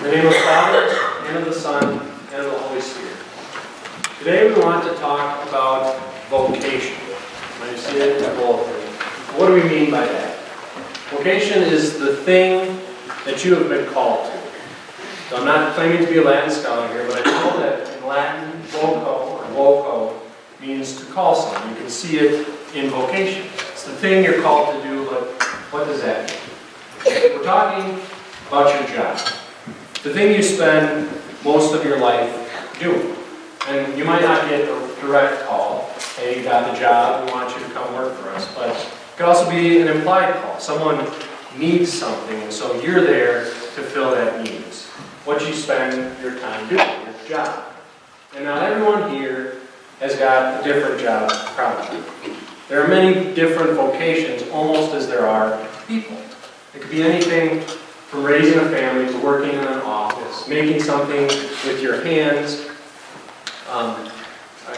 In the name of the Father, and of the Son, and of the Holy Spirit. Today we want to talk about vocation. When you see it in the bulletin, what do we mean by that? Vocation is the thing that you have been called to. So I'm not claiming to be a Latin scholar here, but I know that in Latin, voco means to call someone. You can see it in vocation. It's the thing you're called to do, but what does that mean? We're talking about your job. The thing you spend most of your life doing. And you might not get a direct call, hey, you got the job, we want you to come work for us. But it could also be an implied call. Someone needs something, and so you're there to fill that need. What you spend your time doing, your job. And now everyone here has got a different job, probably. There are many different vocations, almost as there are people. It could be anything from raising a family to working in an office, making something with your hands,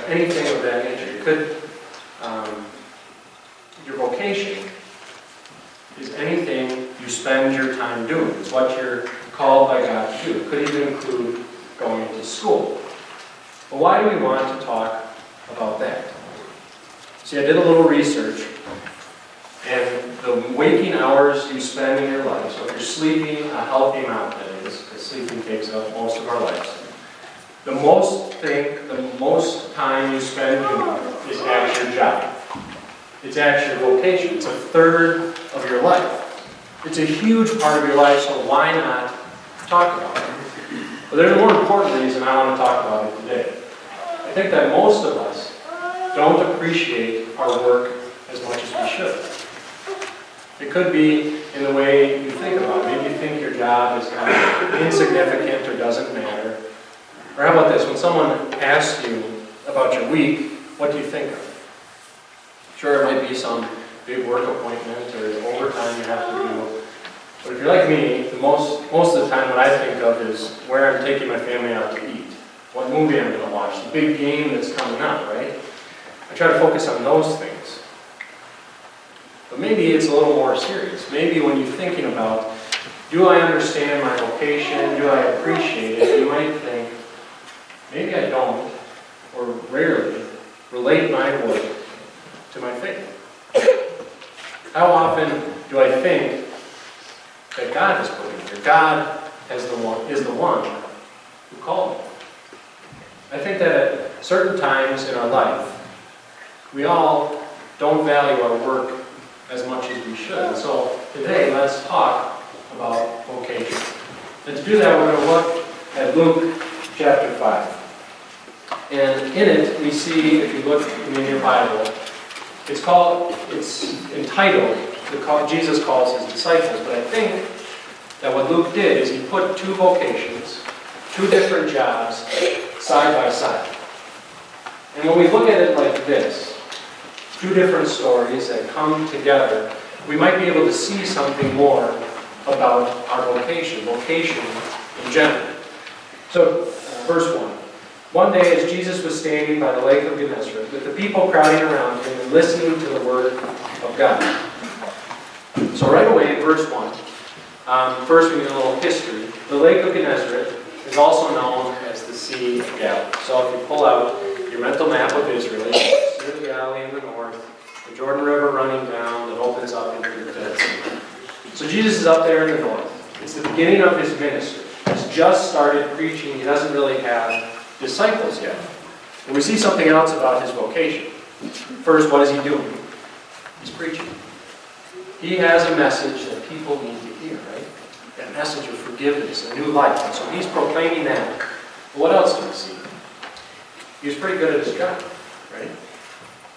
anything of that nature. It could, your vocation is anything you spend your time doing. It's what you're called by God to do. It could even include going to school. But why do we want to talk about that? See, I did a little research, and the waking hours you spend in your life, so if you're sleeping a healthy amount, that is, because sleeping takes up most of our lives, the most time you spend doing is at your job. It's at your vocation. It's a third of your life. It's a huge part of your life, so why not talk about it? But there's a more important reason I want to talk about it today. I think that most of us don't appreciate our work as much as we should. It could be in the way you think about it. Maybe you think your job is kind of insignificant or doesn't matter. Or how about this? When someone asks you about your week, what do you think of? Sure, it might be some big work appointment or overtime you have to do. But if you're like me, most of the time what I think of is where I'm taking my family out to eat, what movie I'm going to watch, the big game that's coming up, right? I try to focus on those things. But maybe it's a little more serious. Maybe when you're thinking about, do I understand my vocation? Do I appreciate it? You might think, maybe I don't, or rarely, relate my work to my faith. How often do I think that God has put me here? God is the one who called me. I think that at certain times in our life, we all don't value our work as much as we should. And so today, let's talk about vocation. And to do that, we're going to look at Luke chapter 5. And in it, we see, if you look in your Bible, it's entitled, Jesus calls his disciples. But I think that what Luke did is he put two vocations, two different jobs, side by side. And when we look at it like this, two different stories that come together, we might be able to see something more about our vocation in general. So, verse 1. One day as Jesus was standing by the lake of Gennesaret, with the people crowding around him and listening to the word of God. So right away in verse 1, first we need a little history. The lake of Gennesaret is also known as the Sea of Galilee. So if you pull out your mental map of Israel, you see the Sea of Galilee in the north, the Jordan River running down that opens up into the Dead Sea. So Jesus is up there in the north. It's the beginning of his ministry. He's just started preaching. He doesn't really have disciples yet. And we see something else about his vocation. First, what is he doing? He's preaching. He has a message that people need to hear, right? That message of forgiveness, a new life. And so he's proclaiming that. But what else do we see? He was pretty good at his job, right?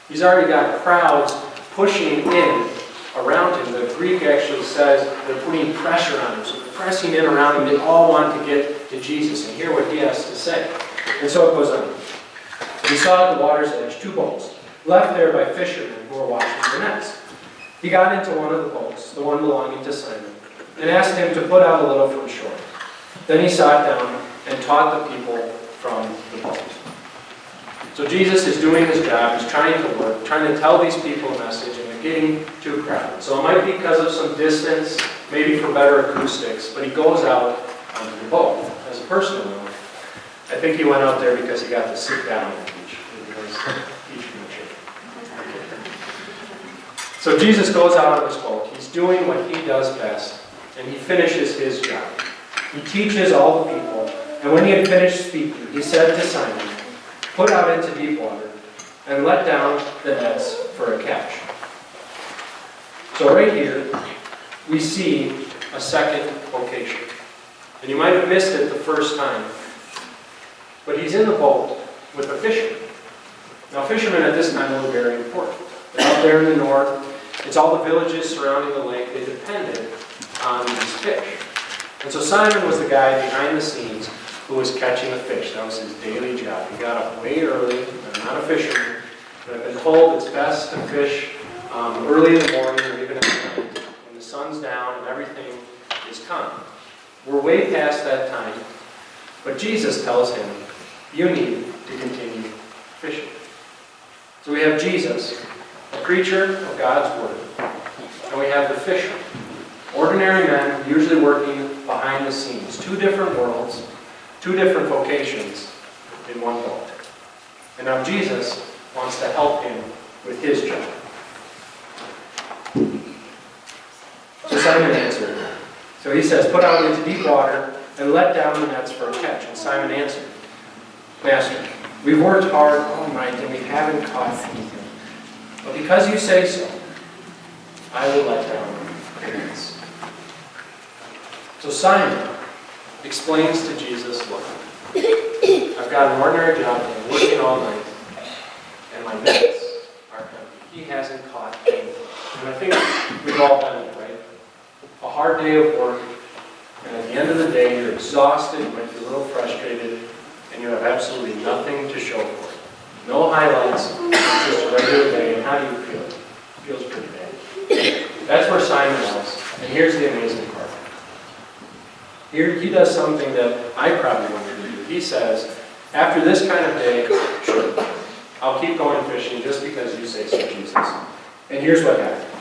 He's already got crowds pushing in around him. The Greek actually says they're putting pressure on him. So they're pressing in around him. They all want to get to Jesus and hear what he has to say. And so it goes on. He saw at the water's edge two boats, left there by fishermen who were washing their nets. He got into one of the boats, the one belonging to Simon, and asked him to put out a little from shore. Then he sat down and taught the people from the boat. So Jesus is doing his job. He's trying to work, trying to tell these people a message, and they're getting too crowded. So it might be because of some distance, maybe for better acoustics, but he goes out onto the boat. As a personal note, I think he went out there because he got to sit down and teach. So Jesus goes out on this boat. He's doing what he does best, and he finishes his job. He teaches all the people, and when he had finished speaking, he said to Simon, "Put out into deep water, and let down the nets for a catch." So right here, we see a second vocation. And you might have missed it the first time, but he's in the boat with a fisherman. Now, fishermen at this time were very important. They're out there in the north. It's all the villages surrounding the lake. They depended on these fish. And so Simon was the guy behind the scenes who was catching the fish. That was his daily job. He got up way early. I'm not a fisherman, but I've been told it's best to fish early in the morning or even at night when the sun's down and everything is calm. We're way past that time, but Jesus tells him, you need to continue fishing. So we have Jesus, a preacher of God's Word, and we have the fisherman, ordinary men usually working behind the scenes. Two different worlds, two different vocations in one boat. And now Jesus wants to help him with his job. So Simon answered. So he says, "Put out into deep water and let down the nets for a catch." And Simon answered, "Master, we've worked hard all night and we haven't caught anything. But because you say so, I will let down the nets." So Simon explains to Jesus, "Look, I've got an ordinary job and I'm working all night, and my nets are empty. He hasn't caught anything." And I think we've all done it, right? A hard day of work, and at the end of the day, you're exhausted, you might be a little frustrated, and you have absolutely nothing to show for it. No highlights, it's just a regular day, and how do you feel? It feels pretty bad. That's where Simon was, and here's the amazing part. Here, he does something that I probably wanted to do. He says, after this kind of day, sure, I'll keep going fishing just because you say so, Jesus. And here's what happened.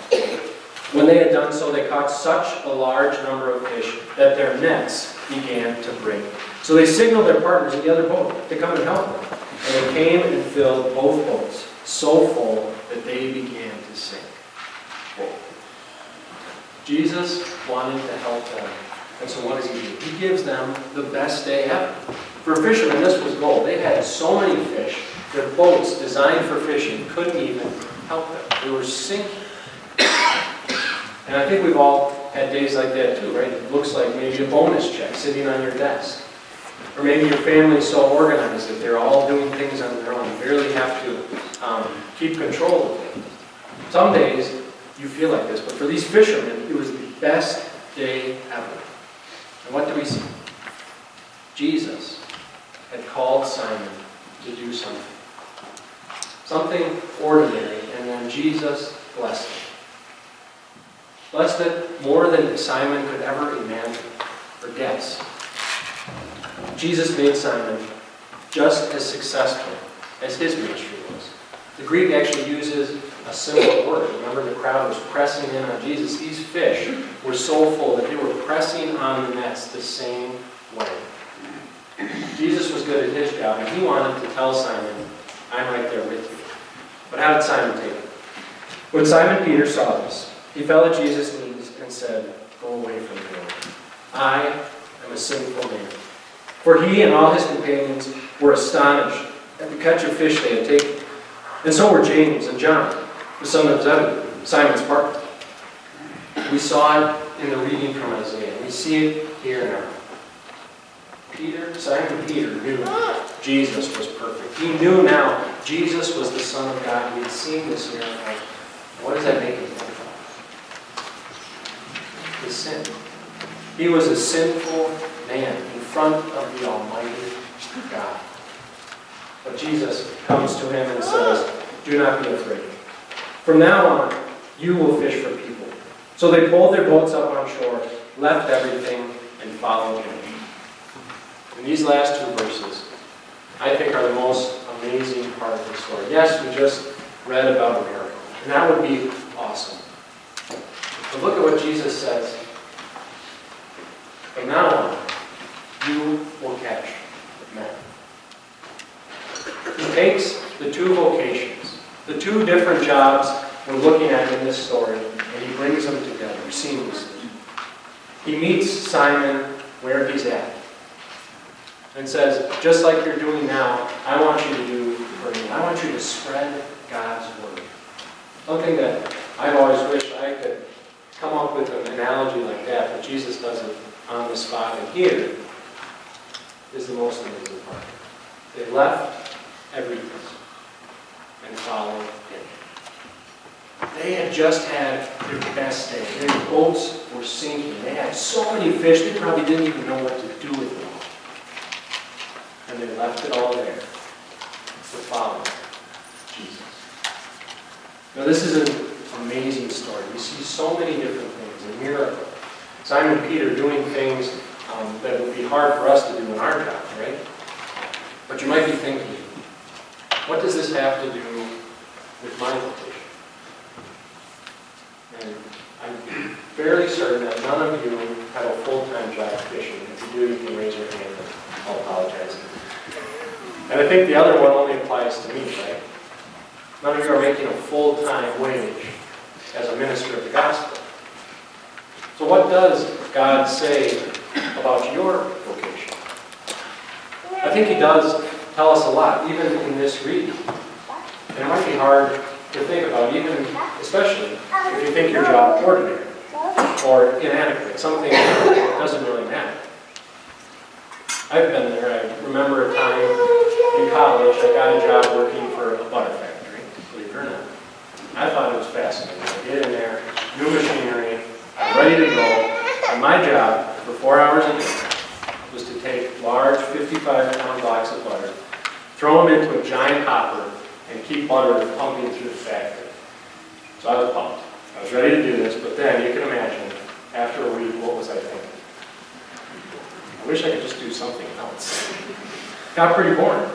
When they had done so, they caught such a large number of fish that their nets began to break. So they signaled their partners in the other boat to come and help them. And they came and filled both boats so full that they began to sink. Whoa. Jesus wanted to help them. And so what does he do? He gives them the best day ever. For a fisherman, this was gold. They had so many fish, their boats designed for fishing couldn't even help them. They were sinking. And I think we've all had days like that too, right? It looks like maybe a bonus check sitting on your desk. Or maybe your family is so organized that they're all doing things on their own. You barely have to keep control of things. Some days you feel like this, but for these fishermen, it was the best day ever. And what do we see? Jesus had called Simon to do something. Something ordinary, and then Jesus blessed it. Blessed it more than Simon could ever imagine or guess. Jesus made Simon just as successful as his ministry was. The Greek actually uses a similar word. Remember, the crowd was pressing in on Jesus. These fish were so full that they were pressing on the nets the same way. Jesus was good at his job, and he wanted to tell Simon, I'm right there with you. But how did Simon take it? When Simon Peter saw this, he fell at Jesus' knees and said, "Go away from me, Lord. I am a sinful man." For he and all his companions were astonished at the catch of fish they had taken. And so were James and John, the son of Zebedee, Simon's partner. We saw it in the reading from Isaiah. We see it here now. Simon Peter knew Jesus was perfect. He knew now Jesus was the Son of God. He had seen this miracle. What does that make him think of? His sin. He was a sinful man in front of the Almighty God. But Jesus comes to him and says, "Do not be afraid. From now on, you will fish for people." So they pulled their boats up on shore, left everything, and followed him. And these last two verses, I think, are the most amazing part of the story. Yes, we just read about a miracle, and that would be awesome. But look at what Jesus says. From now on, you will catch men. He takes the two vocations, the two different jobs we're looking at in this story, and he brings them together seamlessly. He meets Simon where he's at and says, just like you're doing now, I want you to do for me. I want you to spread God's word. Something that I've always wished I could come up with an analogy like that, but Jesus does it on the spot. And here is the most amazing part. They left everything and followed him. They had just had their best day. Their boats were sinking. They had so many fish, they probably didn't even know what to do with them all. And they left it all there to follow Jesus. Now this is an amazing story. We see so many different things, a miracle. Simon Peter doing things that would be hard for us to do in our jobs, right? But you might be thinking, what does this have to do with my vocation? And I'm fairly certain that none of you have a full-time job fishing. If you do, you can raise your hand. I'll apologize. And I think the other one only applies to me, right? None of you are making a full-time wage as a minister of the gospel. So what does God say about your vocation? I think he does tell us a lot, even in this reading. And it might be hard to think about, even especially if you think your job ordinary or inadequate, something that doesn't really matter. I've been there. I remember a time in college I got a job working for a butter factory, believe it or not. I thought it was fascinating. I get in there, new machinery, I'm ready to go, and my job for 4 hours a day was to take large 55-pound blocks of butter, throw them into a giant hopper, and keep butter pumping through the factory. So I was pumped. I was ready to do this, but then you can imagine, after a week, what was I thinking? I wish I could just do something else. Got pretty boring.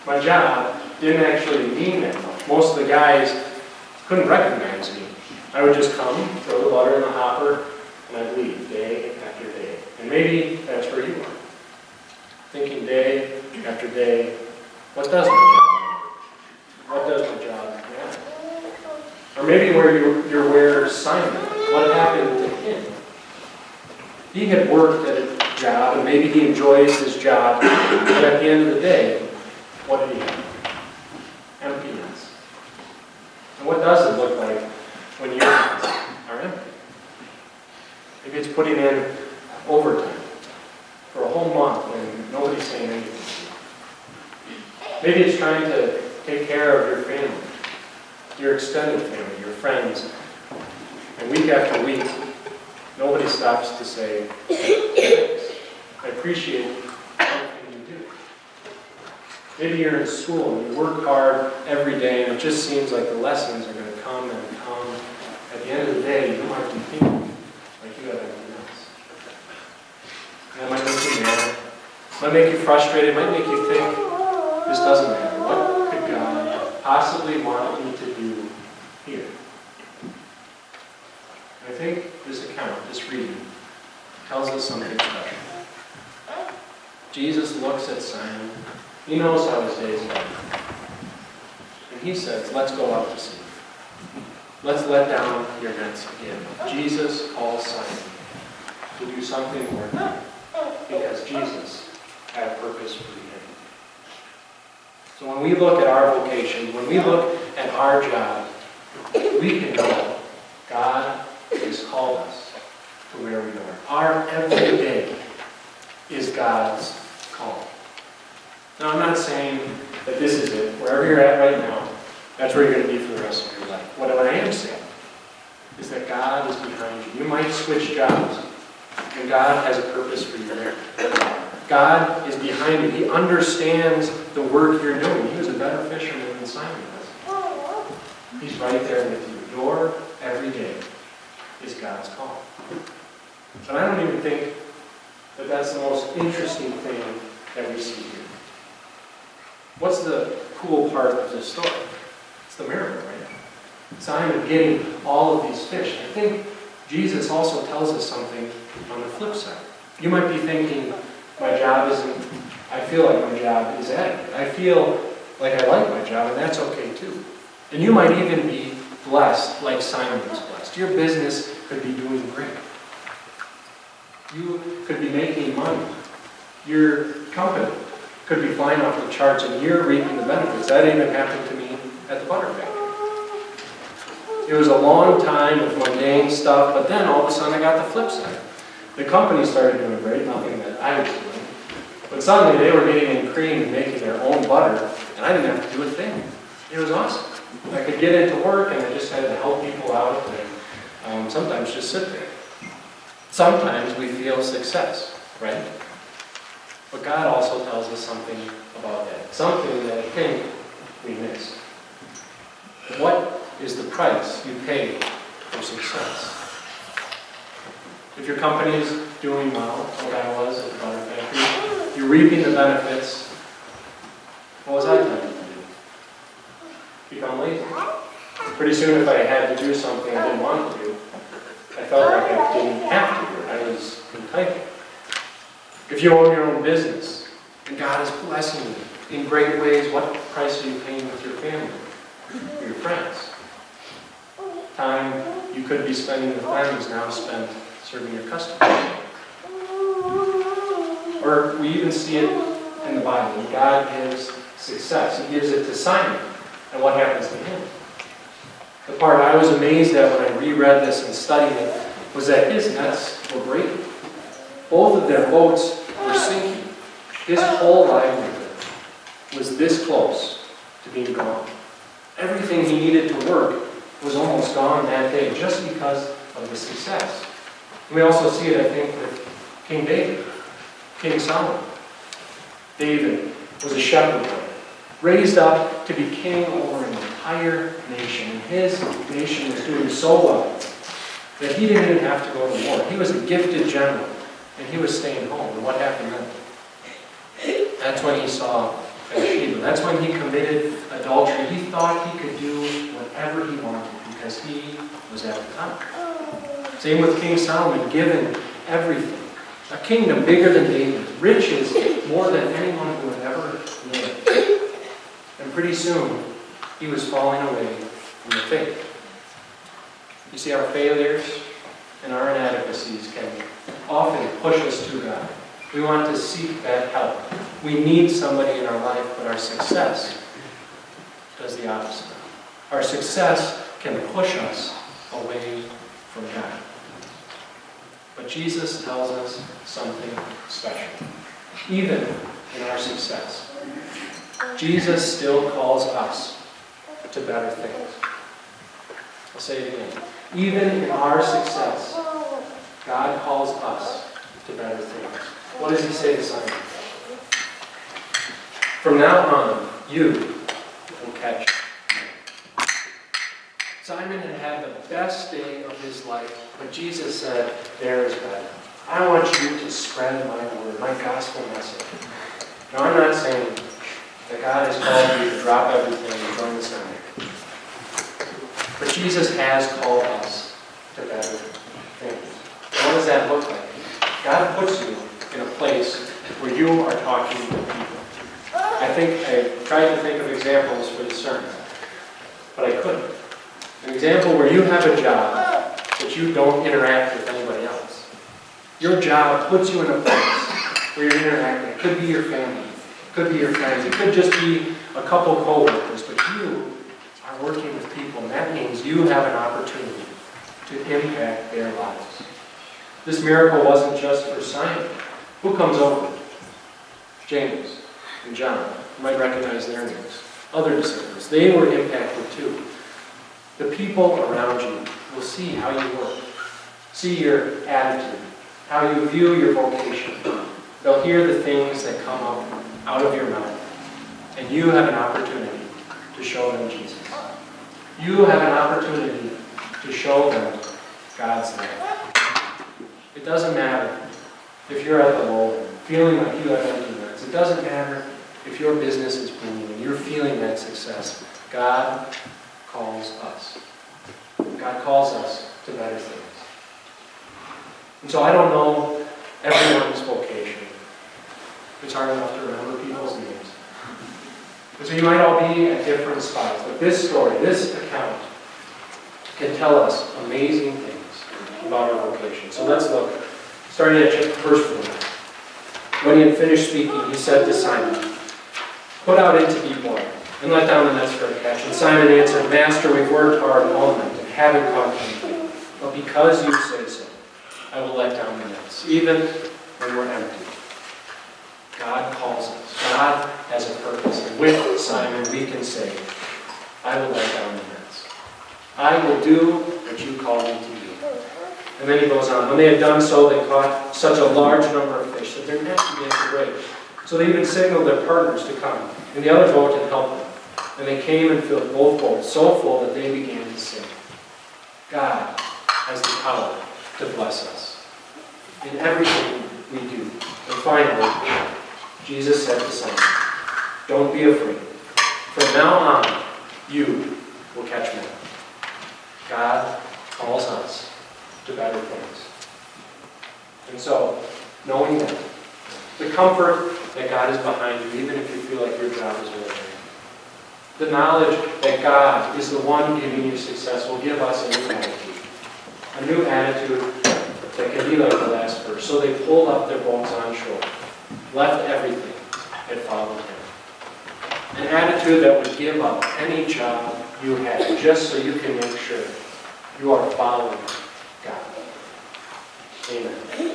My job didn't actually mean that much. Most of the guys couldn't recognize me. I would just come, throw the butter in the hopper, and I'd leave day after day. And maybe that's where you are. Thinking day after day, what does my job matter? What does my job matter? Or maybe where you're where Simon, what happened to him? He had worked at a job, and maybe he enjoys his job, but at the end of the day, what did he have? Emptiness. And what does it look like when your hands are empty? Maybe it's putting in overtime for a whole month when nobody's saying anything. Maybe it's trying to take care of your family, your extended family, your friends, and week after week, nobody stops to say, thanks. I appreciate everything you do. Maybe you're in school and you work hard every day and it just seems like the lessons are going to come and come. At the end of the day, you might be thinking like you have anything else. And that might make you mad. It might make you frustrated. It might make you think, this doesn't matter. What could God possibly want me to do here? I think this account, this reading, tells us something special. Jesus looks at Simon. He knows how his days are. And he says, let's go out to sea. Let's let down your nets again. Jesus calls Simon to do something more because Jesus had a purpose for him. So when we look at our vocation, when we look at our job, we can know God has called us to where we are. Our every day is God's call. Now, I'm not saying that this is it. Wherever you're at right now, that's where you're going to be for the rest of your life. What I am saying is that God is behind you. You might switch jobs, and God has a purpose for you there. God is behind you. He understands the work you're doing. He was a better fisherman than Simon was. He's right there with you. Your every day is God's call. And I don't even think that that's the most interesting thing that we see here. What's the cool part of this story? It's the miracle, right? Simon getting all of these fish. I think Jesus also tells us something on the flip side. You might be thinking, my job isn't, I feel like my job is adequate. I feel like I like my job, and that's okay too. And you might even be blessed like Simon was blessed. Your business could be doing great. You could be making money. Your company could be flying off the charts, and you're reaping the benefits. That even happened to me at the butter factory. It was a long time of mundane stuff, but then all of a sudden I got the flip side. The company started doing great, nothing that I was doing. But suddenly they were getting in cream and making their own butter, and I didn't have to do a thing. It was awesome. I could get into work, and I just had to help people out, and sometimes just sit there. Sometimes we feel success, right? But God also tells us something about that, something that I think we miss. What is the price you pay for success? If your company is doing well, like I was at the butter factory, you're reaping the benefits, what was I tempted to do? Become lazy. Pretty soon if I had to do something I didn't want to do, I felt like I didn't have to do it. I was entitled. If you own your own business, and God is blessing you in great ways, what price are you paying with your family, or your friends? Time you could be spending with them is now spent serving your customers. Or we even see it in the Bible. God gives success. He gives it to Simon. And what happens to him? The part I was amazed at when I reread this and studied it was that his nets were breaking. Both of their boats were sinking. His whole livelihood was this close to being gone. Everything he needed to work was almost gone that day just because of the success. We also see it, I think, with King David, King Solomon. David was a shepherd boy, raised up to be king over an entire nation. And his nation was doing so well that he didn't even have to go to war. He was a gifted general, and he was staying home. And what happened then? That's when he saw Bathsheba. That's when he committed adultery. He thought he could do whatever he wanted because he was at the top. Same with King Solomon, given everything. A kingdom bigger than David's, riches more than anyone who had ever lived. And pretty soon, he was falling away from the faith. You see, our failures and our inadequacies can often push us to God. We want to seek that help. We need somebody in our life, but our success does the opposite. Our success can push us away from God. But Jesus tells us something special. Even in our success, Jesus still calls us to better things. I'll say it again. Even in our success, God calls us to better things. What does he say to Simon? From now on, you will catch. Simon had had the best day of his life, but Jesus said, there is better. I want you to spread my word, my gospel message. Now, I'm not saying that God has called you to drop everything and join the seminary. But Jesus has called us to better things. What does that look like? God puts you in a place where you are talking to people. I tried to think of examples for the sermon, but I couldn't. An example where you have a job, but you don't interact with anybody else. Your job puts you in a place where you're interacting. It could be your family. It could be your friends. It could just be a couple co-workers, but you are working with people, and that means you have an opportunity to impact their lives. This miracle wasn't just for Simon. Who comes over? James and John. You might recognize their names. Other disciples. They were impacted too. The people around you will see how you work, see your attitude, how you view your vocation. They'll hear the things that come up out of your mouth, and you have an opportunity to show them Jesus. You have an opportunity to show them God's love. It doesn't matter if you're at the low end, feeling like you have empty nets. It doesn't matter if your business is booming and you're feeling that success. God calls us. God calls us to better things. And so I don't know everyone's vocation. It's hard enough to remember people's names. And so you might all be at different spots, but this story, this account, can tell us amazing things about our vocation. So let's look, starting at verse 4. When he had finished speaking, he said to Simon, "Put out into deep water, and let down the nets for a catch." And Simon answered, "Master, we've worked hard all night, and haven't caught anything. But because you say so, I will let down the nets, even when we're empty." God calls us. God has a purpose. And with Simon, we can say, "I will let down the nets. I will do what you called me to do." And then he goes on. When they had done so, they caught such a large number of fish that their nets began to break. So they even signaled their partners to come in the other boat and help them. And they came and filled both boats so full that they began to sink. God has the power to bless us in everything we do. And finally, Jesus said to Simon, "Don't be afraid. From now on, you will catch men." God calls us to better things. And so, knowing that, the comfort that God is behind you, even if you feel like your job is really big, the knowledge that God is the one giving you success will give us a new attitude. A new attitude that can be like the last verse. So they pulled up their boats on shore, left everything, and followed him. An attitude that would give up any job you had just so you can make sure you are following God. Amen.